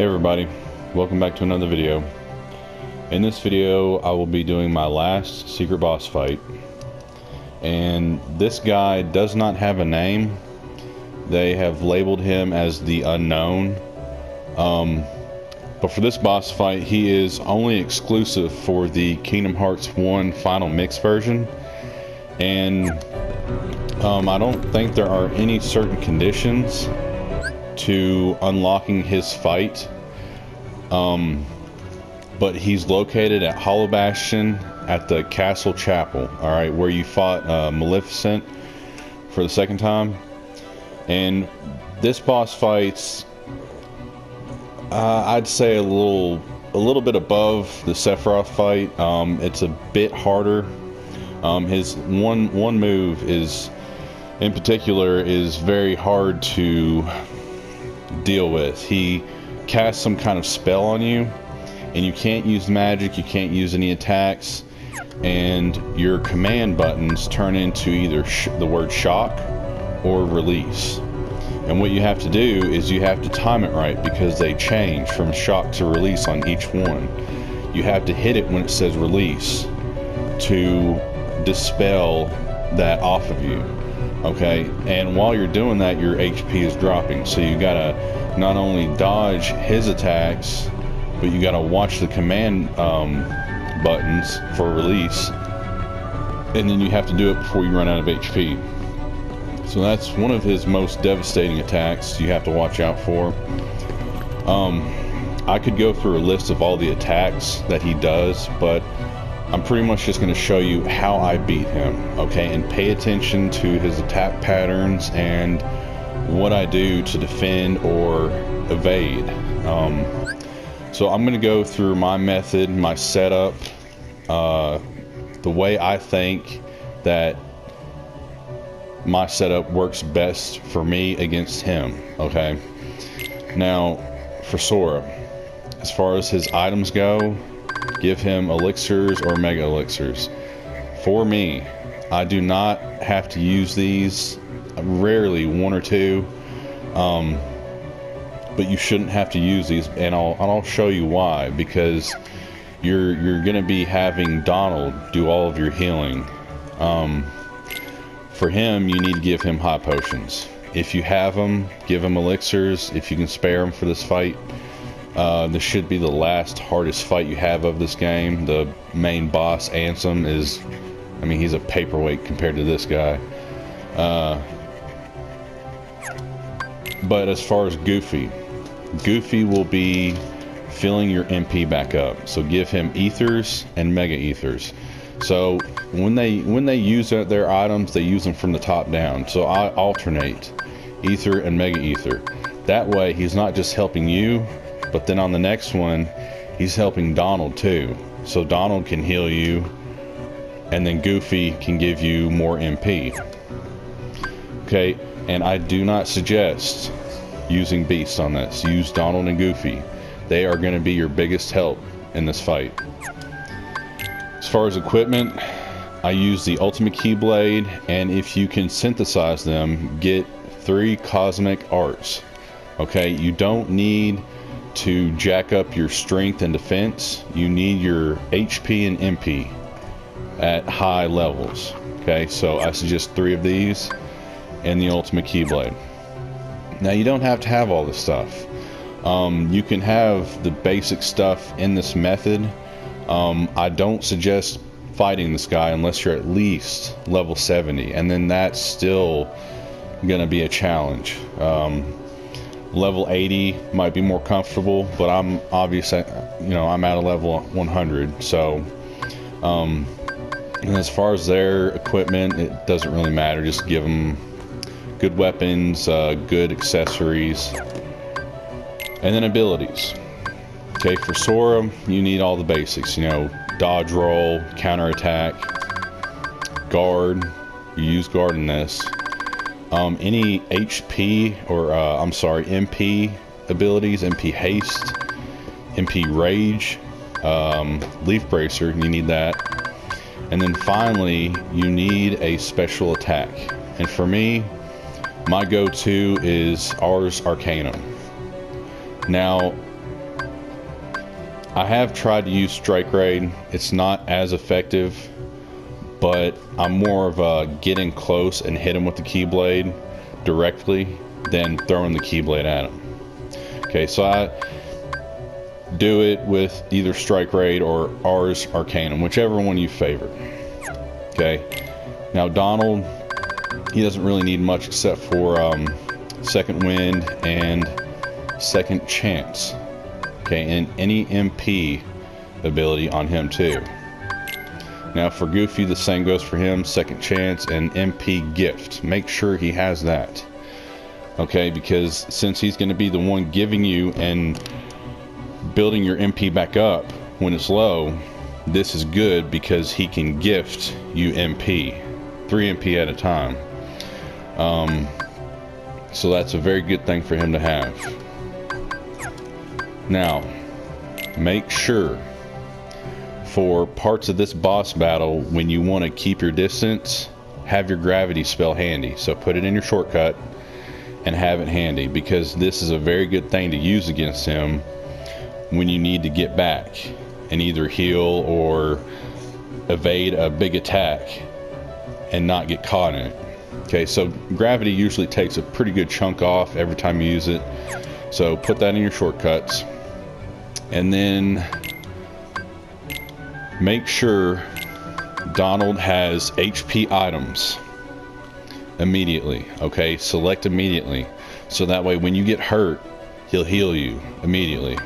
Hey everybody, welcome back to another video. In this video I will be doing my last secret boss fight, and this guy does not have a name. They have labeled him as the Unknown, but for this boss fight he is only exclusive for the Kingdom Hearts 1 Final Mix version, and I don't think there are any certain conditions to unlocking his fight, but he's located at Hollow Bastion at the Castle Chapel, alright, where you fought Maleficent for the second time. And this boss fight's I'd say a little bit above the Sephiroth fight. It's a bit harder. His one move is in particular is very hard to deal with. He casts some kind of spell on you, and you can't use magic, you can't use any attacks, and your command buttons turn into either the word shock or release. And what you have to do is you have to time it right, because they change from shock to release on each one. You have to hit it when it says release to dispel that off of you. Okay, and while you're doing that, your HP is dropping, so you gotta not only dodge his attacks, but you gotta watch the command buttons for release, and then you have to do it before you run out of HP. So that's one of his most devastating attacks you have to watch out for. I could go through a list of all the attacks that he does, but I'm pretty much just going to show you how I beat him, okay? And pay attention to his attack patterns and what I do to defend or evade. So I'm going to go through my method, my setup, the way I think that my setup works best for me against him, okay? Now, for Sora, as far as his items go, give him elixirs or mega elixirs. For me, I do not have to use these, rarely one or two, but you shouldn't have to use these, and I'll show you why. Because you're gonna be having Donald do all of your healing. For him, you need to give him hot potions. If you have them, give him elixirs. If you can spare them for this fight. This should be the last hardest fight you have of this game. The main boss, Ansem, is, I mean, he's a paperweight compared to this guy. But as far as Goofy will be filling your MP back up. So give him ethers and mega ethers. So when they use their items, they use them from the top down. So I alternate ether and mega ether. That way he's not just helping you, but then on the next one, he's helping Donald too. So Donald can heal you, and then Goofy can give you more MP. Okay, and I do not suggest using Beasts on this. Use Donald and Goofy. They are going to be your biggest help in this fight. As far as equipment, I use the Ultimate Keyblade, and if you can synthesize them, get 3 Cosmic Arts. Okay, you don't need to jack up your strength and defense. You need your HP and MP at high levels. Okay, so I suggest 3 of these and the Ultimate Keyblade. Now, you don't have to have all this stuff. You can have the basic stuff in this method. I don't suggest fighting this guy unless you're at least level 70, and then that's still gonna be a challenge. Level 80 might be more comfortable, but I'm obviously, I'm at a level 100. So, and as far as their equipment, it doesn't really matter. Just give them good weapons, good accessories, and then abilities. Okay, for Sora, you need all the basics. Dodge roll, counterattack, guard. You use guard in this. Any HP or MP abilities, MP haste, MP rage, leaf bracer, you need that. And then finally, you need a special attack. And for me, my go-to is Ars Arcanum. Now, I have tried to use Strike Raid. It's not as effective, but I'm more of a getting close and hit him with the Keyblade directly than throwing the Keyblade at him. Okay, so I do it with either Strike Raid or Ars Arcanum, whichever one you favor. Okay, now Donald, he doesn't really need much except for Second Wind and Second Chance. Okay, and any MP ability on him too. Now for Goofy, the same goes for him, Second Chance and MP Gift. Make sure he has that. Okay, because since he's going to be the one giving you and building your MP back up when it's low, this is good because he can gift you MP, 3 MP at a time. So that's a very good thing for him to have. Now, make sure for parts of this boss battle, when you want to keep your distance, have your gravity spell handy. So put it in your shortcut and have it handy, because this is a very good thing to use against him when you need to get back and either heal or evade a big attack and not get caught in it. Okay, so gravity usually takes a pretty good chunk off every time you use it, so put that in your shortcuts. And then make sure Donald has HP items immediately. Okay, select immediately, so that way when you get hurt, he'll heal you immediately.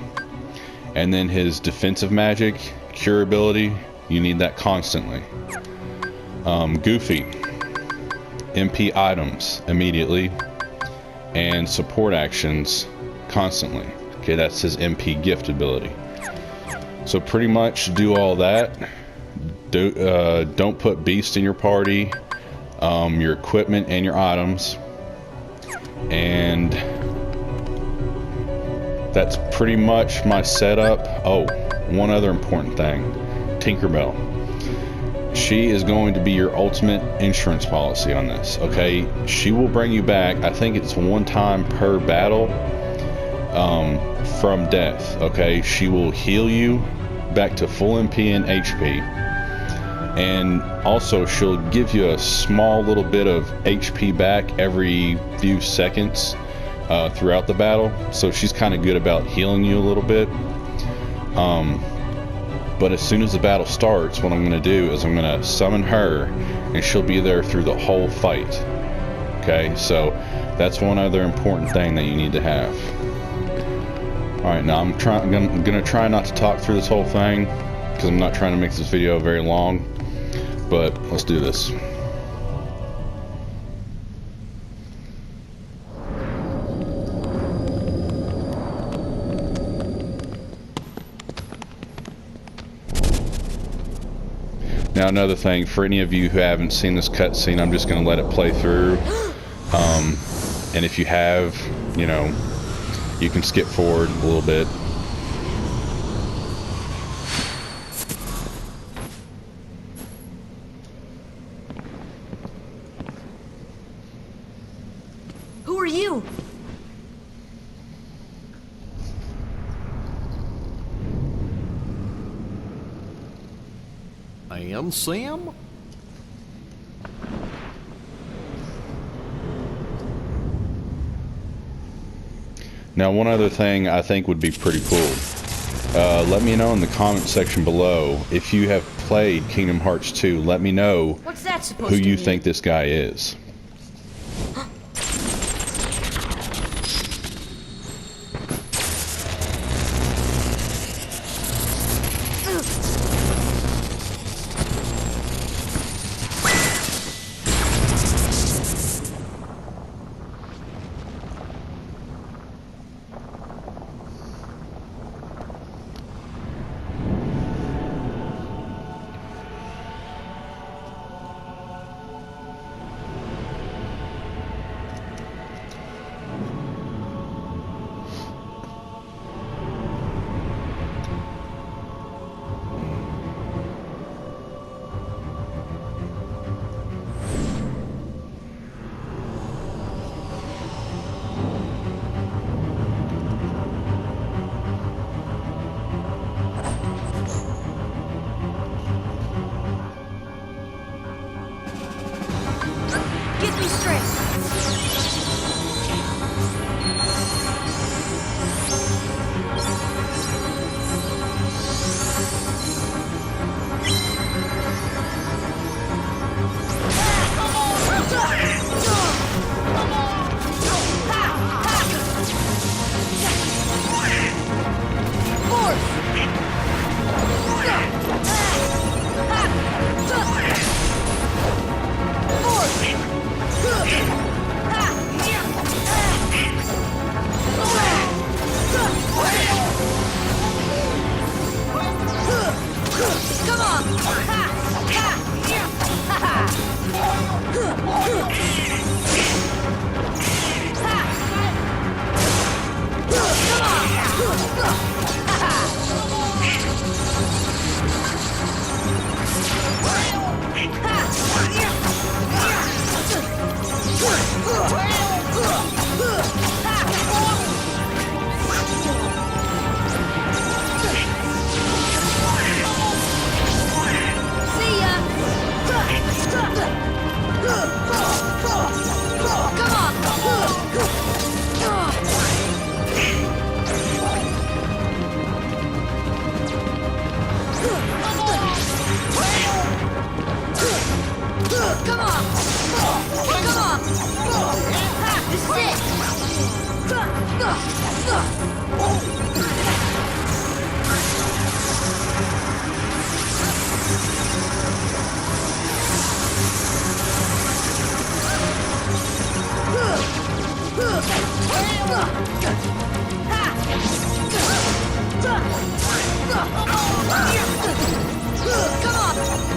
And then his defensive magic, cure ability, you need that constantly. Goofy, MP items immediately, and support actions constantly. Okay, that's his MP gift ability. So pretty much do all that. Don't put Beast in your party, your equipment and your items, and that's pretty much my setup. Oh, one other important thing, Tinkerbell. She is going to be your ultimate insurance policy on this. Okay, she will bring you back, I think it's 1 time per battle, from death. Okay, she will heal you back to full MP and HP, and also she'll give you a small little bit of HP back every few seconds throughout the battle. So she's kind of good about healing you a little bit. But as soon as the battle starts, what I'm going to do is I'm going to summon her, and she'll be there through the whole fight. Okay, so that's one other important thing that you need to have. Alright, now I'm going to try not to talk through this whole thing, because I'm not trying to make this video very long, but let's do this. Now another thing, for any of you who haven't seen this cutscene, I'm just going to let it play through. And if you have, you know, you can skip forward a little bit. Who are you? I am Sam? Now one other thing I think would be pretty cool. Let me know in the comment section below if you have played Kingdom Hearts 2. Let me know What's that supposed who to you mean? think this guy is.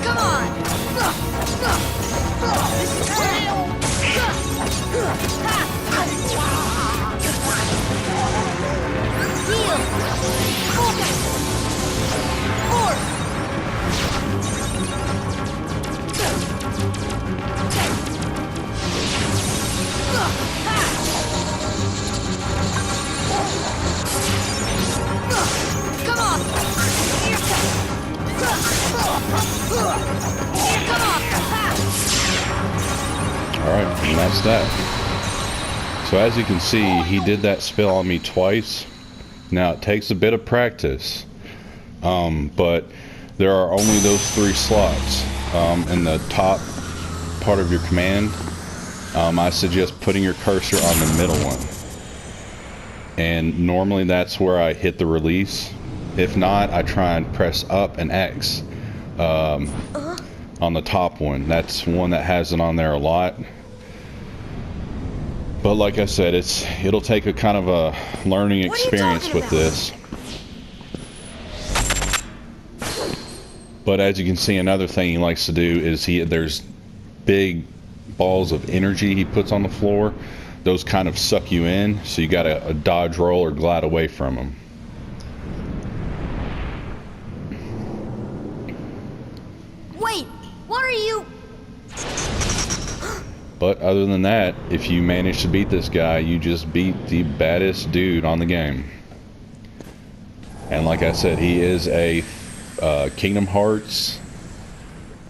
Come on! Heal! Focus! Force! Come on! Alright, and that's that. So as you can see, he did that spell on me twice. Now it takes a bit of practice, but there are only those 3 slots in the top part of your command. I suggest putting your cursor on the middle one, and normally that's where I hit the release. If not, I try and press up and X on the top one. That's one that has it on there a lot. But like I said, it'll take a kind of a learning experience with this. But as you can see, another thing he likes to do is there's big balls of energy he puts on the floor. Those kind of suck you in, so you gotta dodge, roll, or glide away from them. Wait, what are you? But other than that, if you manage to beat this guy, you just beat the baddest dude on the game. And like I said, he is a Kingdom Hearts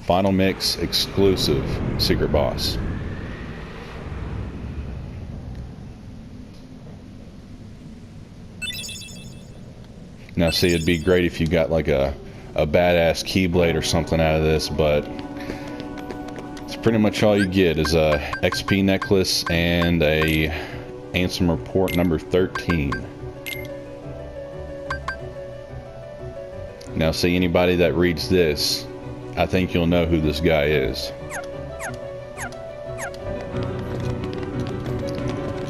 Final Mix exclusive secret boss. Now see, it'd be great if you got like a badass Keyblade or something out of this, but it's pretty much all you get is a XP necklace and a Ansem Report number 13. Now see, anybody that reads this, I think you'll know who this guy is.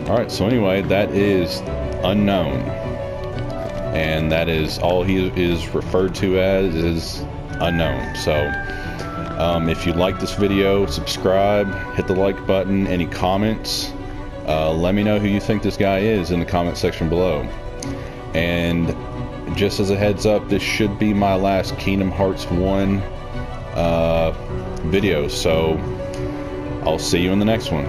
Alright, so anyway, that is Unknown. And that is all he is referred to as, is Unknown. So if you like this video, subscribe, hit the like button. Any comments, let me know who you think this guy is in the comment section below. And just as a heads up, this should be my last Kingdom Hearts 1 video, so I'll see you in the next one.